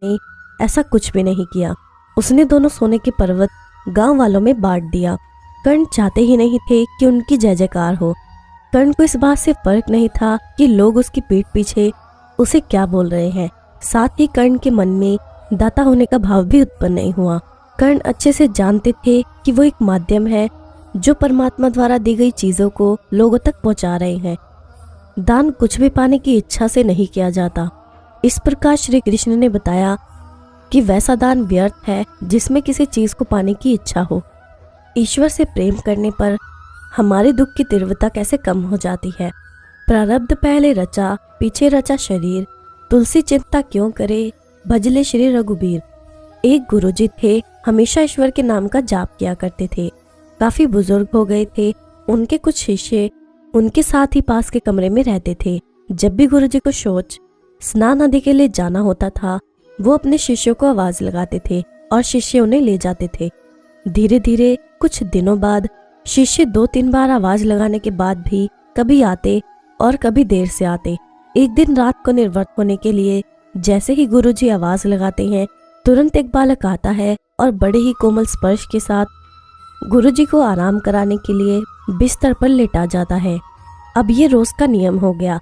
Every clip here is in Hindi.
ने ऐसा कुछ भी नहीं किया। उसने दोनों सोने के पर्वत गांव वालों में बांट दिया। कर्ण चाहते ही नहीं थे कि उनकी जय जयकार हो। कर्ण को इस बात से फर्क नहीं था कि लोग उसकी पीठ पीछे उसे क्या बोल रहे हैं। साथ ही कर्ण के मन में दाता होने का भाव भी उत्पन्न नहीं हुआ। कर्ण अच्छे से जानते थे कि वो एक माध्यम है जो परमात्मा द्वारा दी गई चीजों को लोगों तक पहुंचा रहे हैं। दान कुछ भी पाने की इच्छा से नहीं किया जाता। इस प्रकार श्री कृष्ण ने बताया कि वैसा दान व्यर्थ है जिसमें किसी चीज को पाने की इच्छा हो। ईश्वर से प्रेम करने पर हमारे दुख की तीव्रता कैसे कम हो जाती है। प्रारब्ध पहले रचा पीछे रचा शरीर, तुलसी चिंता क्यों करे भजले श्री रघुबीर। एक गुरुजी थे, हमेशा ईश्वर के नाम का जाप किया करते थे। काफी बुजुर्ग हो गए थे। उनके कुछ शिष्य उनके साथ ही पास के कमरे में रहते थे। जब भी गुरुजी को शौच स्नान आदि के लिए जाना होता था, वो अपने शिष्यों को आवाज लगाते थे और शिष्य उन्हें ले जाते थे। धीरे धीरे कुछ दिनों बाद शिष्य 2-3 बार आवाज लगाने के बाद भी कभी आते और कभी देर से आते। एक दिन रात को निर्वृत्त होने के लिए जैसे ही गुरुजी आवाज लगाते हैं, तुरंत एक बालक आता है और बड़े ही कोमल स्पर्श के साथ गुरुजी को आराम कराने के लिए बिस्तर पर लेटा जाता है। अब ये रोज का नियम हो गया।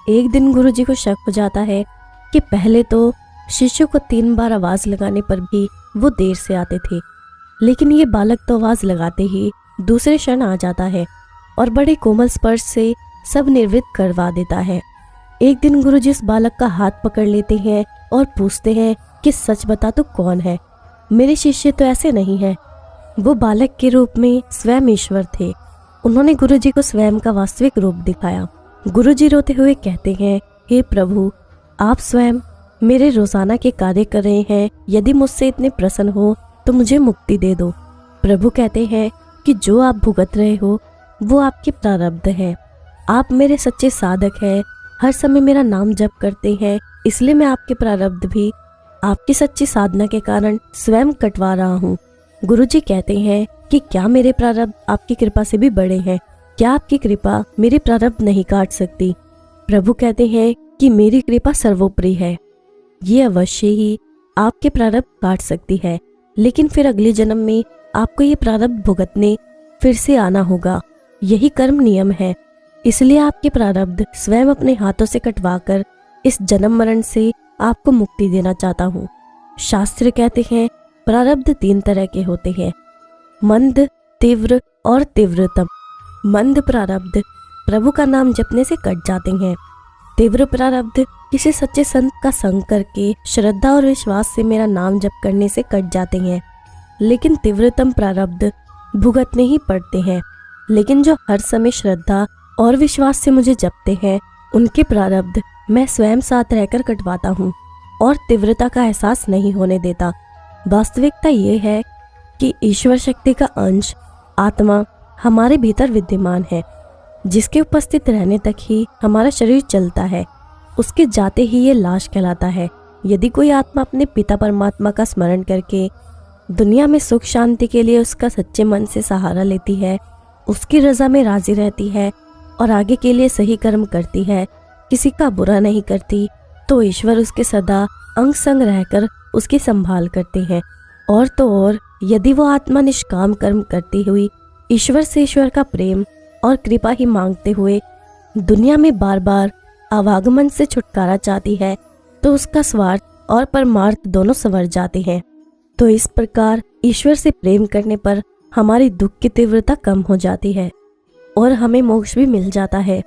एक दिन गुरुजी को शक हो जाता है कि पहले तो शिष्यों को 3 बार आवाज लगाने पर भी वो देर से आते थे, लेकिन ये बालक तो आवाज लगाते ही दूसरे क्षण आ जाता है और बड़े कोमल स्पर्श से सब निर्वृत्त करवा देता है। एक दिन गुरुजी इस बालक का हाथ पकड़ लेते हैं और पूछते हैं कि सच बता तू कौन है? मेरे शिष्य तो ऐसे नहीं हैं। वो बालक के रूप में स्वयं ईश्वर थे। उन्होंने गुरुजी को स्वयं का वास्तविक रूप दिखाया। गुरुजी रोते हुए कहते हैं, हे प्रभु, आप स्वयं मेरे रोजाना के कार्य कर रहे हैं। यदि मुझसे इतने प्रसन्न हो तो मुझे मुक्ति दे दो। प्रभु कहते हैं कि जो आप भुगत रहे हो वो आपके प्रारब्ध है। आप मेरे सच्चे साधक हैं, हर समय मेरा नाम जप करते हैं, इसलिए मैं आपके प्रारब्ध भी आपकी सच्ची साधना के कारण स्वयं कटवा रहा हूँ। गुरुजी कहते हैं कि क्या मेरे प्रारब्ध आपकी कृपा से भी बड़े हैं? क्या आपकी कृपा मेरे प्रारब्ध नहीं काट सकती? प्रभु कहते हैं कि मेरी कृपा सर्वोपरि है, ये अवश्य ही आपके प्रारब्ध काट सकती है, लेकिन फिर अगले जन्म में आपको ये प्रारब्ध भुगतने फिर से आना होगा। यही कर्म नियम है, इसलिए आपके प्रारब्ध स्वयं अपने हाथों से कटवाकर इस जन्म मरण से आपको मुक्ति देना चाहता हूँ। शास्त्र कहते हैं प्रारब्ध 3 तरह के होते हैं, मंद, तीव्र और तीव्रतम। मंद प्रारब्ध प्रभु का नाम जपने से कट जाते हैं। तीव्र प्रारब्ध किसी सच्चे संत का संग करके श्रद्धा और विश्वास से मेरा नाम जप करने से कट जाते हैं। लेकिन तीव्रतम प्रारब्ध भुगतने ही पड़ते हैं। लेकिन जो हर समय श्रद्धा और विश्वास से मुझे जपते हैं, उनके प्रारब्ध मैं स्वयं साथ रहकर कटवाता हूँ और तीव्रता का एहसास नहीं होने देता। वास्तविकता ये है कि ईश्वर शक्ति का अंश आत्मा हमारे भीतर विद्यमान है, जिसके उपस्थित रहने तक ही हमारा शरीर चलता है। उसके जाते ही ये लाश कहलाता है। यदि कोई आत्मा अपने पिता परमात्मा का स्मरण करके दुनिया में सुख शांति के लिए उसका सच्चे मन से सहारा लेती है, उसकी रजा में राजी रहती है और आगे के लिए सही कर्म करती है, किसी का बुरा नहीं करती, तो ईश्वर उसके सदा अंग संग रहकर उसकी संभाल करते हैं। और तो और यदि वो आत्मा निष्काम कर्म करती हुई ईश्वर से ईश्वर का प्रेम और कृपा ही मांगते हुए दुनिया में बार बार आवागमन से छुटकारा चाहती है, तो उसका स्वार्थ और परमार्थ दोनों संवर जाते हैं। तो इस प्रकार ईश्वर से प्रेम करने पर हमारी दुख की तीव्रता कम हो जाती है और हमें मोक्ष भी मिल जाता है।